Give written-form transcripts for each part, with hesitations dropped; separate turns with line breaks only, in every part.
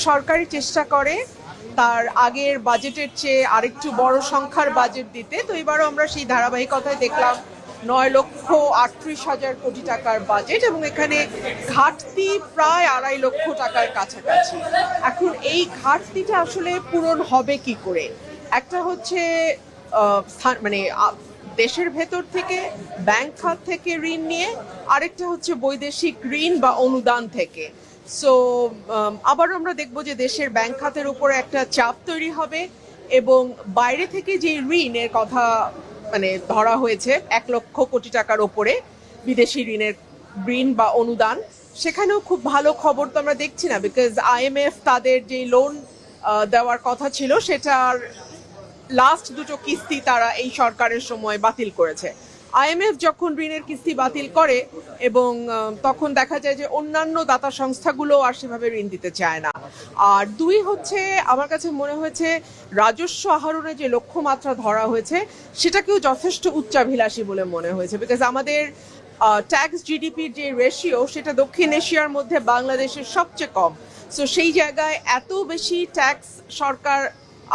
সরকারই চেষ্টা করে তার আগের বাজেটের চেয়ে আরেকটু বড় সংখ্যার বাজেট দিতে। তো এবারও আমরা সেই ধারাবাহিকতায় দেখলাম 9,38,000 কোটি টাকার বাজেট, এবং এখানে ঘাটতি প্রায় 2.5 লক্ষ টাকার কাছাকাছি। এখন এই ঘাটতিটা আসলে পূরণ হবে কি করে? একটা হচ্ছে মানে দেশের ভেতর থেকে ব্যাংক খাত থেকে ঋণ নিয়ে, আরেকটা হচ্ছে বৈদেশিক ঋণ বা অনুদান থেকে। সো আবার আমরা দেখব যে দেশের ব্যাংক খাতের উপরে একটা চাপ তৈরি হবে, এবং বাইরে থেকে যে ঋণের কথা মানে ধরা হয়েছে 1 লক্ষ কোটি টাকার ওপরে বিদেশি ঋণ বা অনুদান, সেখানেও খুব ভালো খবর তো আমরা দেখছি না, বিকজ IMF তাদের যে লোন দেওয়ার কথা ছিল সেটার লাস্ট দুটো কিস্তি তারা এই সরকারের সময় বাতিল করেছে। IMF যখন ঋণের কিস্তি বাতিল করে, এবং তখন দেখা যায় যে অন্যান্য দাতা সংস্থাগুলো আর সেভাবে ঋণ দিতে চায় না। আর দুই হচ্ছে, আমার কাছে মনে হয়েছে রাজস্ব আহরণে যে লক্ষ্যমাত্রা ধরা হয়েছে সেটাকেও যথেষ্ট উচ্চাভিলাষী বলে মনে হয়েছে, বিকজ আমাদের ট্যাক্স জিডিপির যে রেশিও সেটা দক্ষিণ এশিয়ার মধ্যে বাংলাদেশের সবচেয়ে কম। সো সেই জায়গায় এত বেশি ট্যাক্স সরকার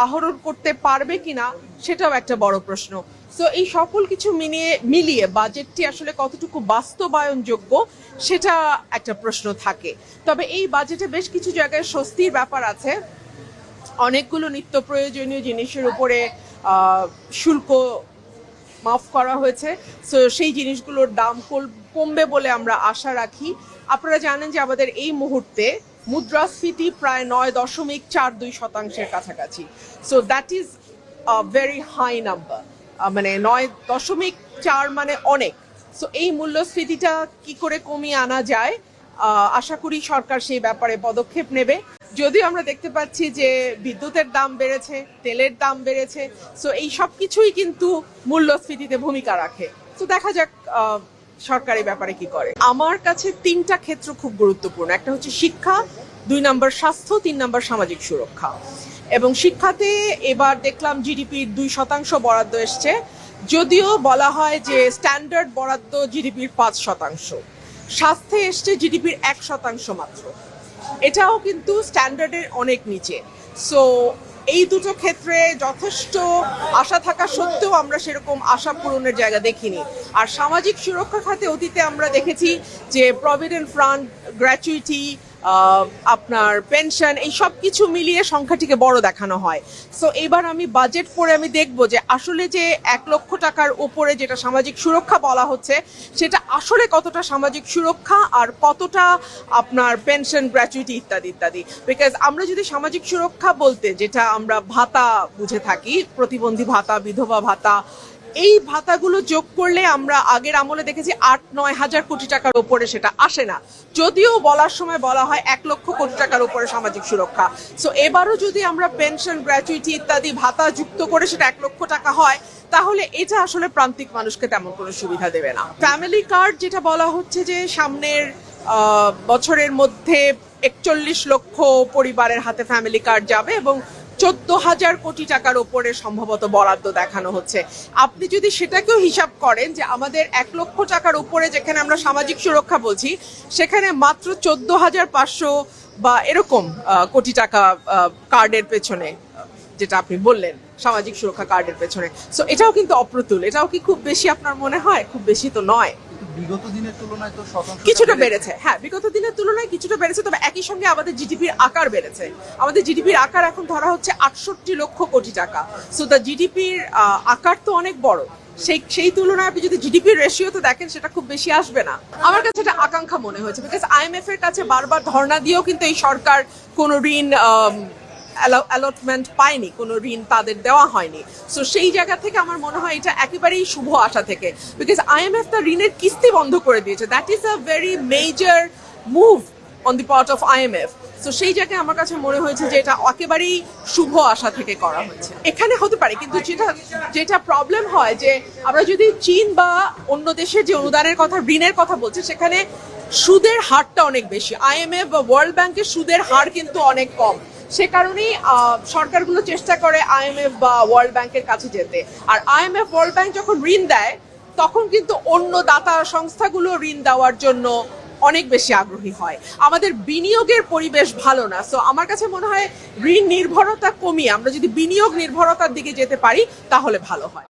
আহরণ করতে পারবে কিনা সেটাও একটা বড় প্রশ্ন। সো এই সকল কিছু মিলিয়ে বাজেটটি আসলে কতটুকু বাস্তবায়নযোগ্য সেটা একটা প্রশ্ন থাকে। তবে এই বাজেটে বেশ কিছু জায়গায় স্বস্তির ব্যাপার আছে। অনেকগুলো নিত্য প্রয়োজনীয় জিনিসের উপরে শুল্ক মাফ করা হয়েছে। সো সেই জিনিসগুলোর দাম কমবে বলে আমরা আশা রাখি। আপনারা জানেন যে আমাদের এই মুহূর্তে মুদ্রাস্ফীতি প্রায় 9.42% কাছাকাছি। So that is very high number, মানে 9.4 মানে অনেক। সো এই মূল্যস্ফীতিটা কি করে কমিয়ে আনা যায়, আশা করি সরকার সেই ব্যাপারে পদক্ষেপ নেবে। যদিও আমরা দেখতে পাচ্ছি যে বিদ্যুতের দাম বেড়েছে, তেলের দাম বেড়েছে, সো এই সব কিছুই কিন্তু মূল্যস্ফীতিতে ভূমিকা রাখে। তো দেখা যাক সরকার এই ব্যাপারে কি করে। আমার কাছে 3টা ক্ষেত্র খুব গুরুত্বপূর্ণ। একটা হচ্ছে শিক্ষা, 2 নম্বর স্বাস্থ্য, 3 নম্বর সামাজিক সুরক্ষা। এবং শিক্ষাতে এবার দেখলাম জিডিপির 2% বরাদ্দ এসছে, যদিও বলা হয় যে স্ট্যান্ডার্ড বরাদ্দ জিডিপির 5%। স্বাস্থ্যে এসছে জিডিপির 1% মাত্র, এটাও কিন্তু স্ট্যান্ডার্ডের অনেক নিচে। সো এই দুটো ক্ষেত্রে যথেষ্ট আশা থাকা সত্ত্বেও আমরা সেরকম আশা পূরণের জায়গা দেখিনি। আর সামাজিক সুরক্ষা খাতে অতীতে আমরা দেখেছি যে প্রভিডেন্ট ফান্ড, গ্র্যাচুইটি, আপনার পেনশন, এই সব কিছু মিলিয়ে সংখ্যাটিকে বড় দেখানো হয়। সো এবার আমি বাজেট পড়ে আমি দেখব যে আসলে যে 1 লক্ষ টাকার উপরে যেটা সামাজিক সুরক্ষা বলা হচ্ছে সেটা আসলে কতটা সামাজিক সুরক্ষা আর কতটা আপনার পেনশন, গ্র্যাচুইটি ইত্যাদি ইত্যাদি। বিকজ আমরা যদি সামাজিক সুরক্ষা বলতে যেটা আমরা ভাতা বুঝে থাকি, প্রতিবন্ধী ভাতা, বিধবা ভাতা, এই ভাতাগুলো যোগ করলে আমরা আগের আমলে দেখেছি 8-9 হাজার কোটি টাকার উপরে সেটা আসে না, যদিও বলার সময় বলা হয় 1 লক্ষ কোটি টাকার উপরে সামাজিক সুরক্ষা। সো এবারও যদি আমরা পেনশন, গ্র্যাচুইটি ইত্যাদি ভাতা যুক্ত করে সেটা 1 লক্ষ টাকা হয়, তাহলে এটা আসলে প্রান্তিক মানুষকে তেমন কোনো সুবিধা দেবে না। ফ্যামিলি কার্ড যেটা বলা হচ্ছে যে সামনের বছরের মধ্যে 41 লক্ষ পরিবারের হাতে ফ্যামিলি কার্ড যাবে, এবং 14,000 কোটি টাকার ওপরে সম্ভবত বরাদ্দ দেখানো হচ্ছে। আপনি যদি সেটাকেও হিসাব করেন যে আমাদের 1 লক্ষ টাকার উপরে যেখানে আমরা সামাজিক সুরক্ষা বলছি, সেখানে মাত্র 14,500 বা এরকম কোটি টাকা কার্ডের পেছনে, যেটা আপনি বললেন সামাজিক সুরক্ষা কার্ডের পেছনে। সো এটাও কিন্তু অপ্রতুল। এটাও কি খুব বেশি আপনার মনে হয়? খুব বেশি তো নয়।
বিগত দিনের তুলনায় তো
কিছুটা বেড়েছে, হ্যাঁ বিগত দিনের তুলনায় কিছুটা বেড়েছে, তবে একই সঙ্গে আমাদের জিডিপির আকার বেড়েছে। আমাদের জিডিপির আকার এখন ধরা হচ্ছে 68 লক্ষ কোটি টাকা। সো দ্য জিডিপির আকার তো অনেক বড়। সেই তুলনায় আপনি যদি জিডিপির রেশিওতে দেখেন সেটা খুব বেশি আসবে না। আমার কাছে এটা আকাঙ্ক্ষা মনে হয়েছে, বিকজ IMF এর কাছে বারবার ধর্ণা দিয়েও কিন্তু এই সরকার কোনো ঋণ অ্যালটমেন্ট পায়নি, কোনো ঋণ তাদের দেওয়া হয়নি। সো সেই জায়গা থেকে আমার মনে হয় এটা একেবারেই শুভ আশা থেকে, বিকজ IMF তার ঋণের কিস্তি বন্ধ করে দিয়েছে। That is a very major move on the part of IMF। So সেই জায়গায় আমার কাছে মনে হয়েছে যে এটা একেবারেই শুভ আশা থেকে করা হয়েছে। এখানে হতে পারে, কিন্তু যেটা প্রবলেম হয় যে আমরা যদি চীন বা অন্য দেশের যে অনুদানের কথা, ঋণের কথা বলছি, সেখানে সুদের হারটা অনেক বেশি। IMF বা ওয়ার্ল্ড ব্যাংকের সুদের হার কিন্তু অনেক কম। সে কারণেই সরকারগুলো চেষ্টা করে IMF বা ওয়ার্ল্ড ব্যাংকের কাছে যেতে। আর IMF, ওয়ার্ল্ড ব্যাংক যখন ঋণ দেয় তখন কিন্তু অন্য দাতা সংস্থাগুলো ঋণ দেওয়ার জন্য অনেক বেশি আগ্রহী হয়। আমাদের বিনিয়োগের পরিবেশ ভালো না, সো আমার কাছে মনে হয় ঋণ নির্ভরতা কমিয়ে আমরা যদি বিনিয়োগ নির্ভরতার দিকে যেতে পারি তাহলে ভালো হয়।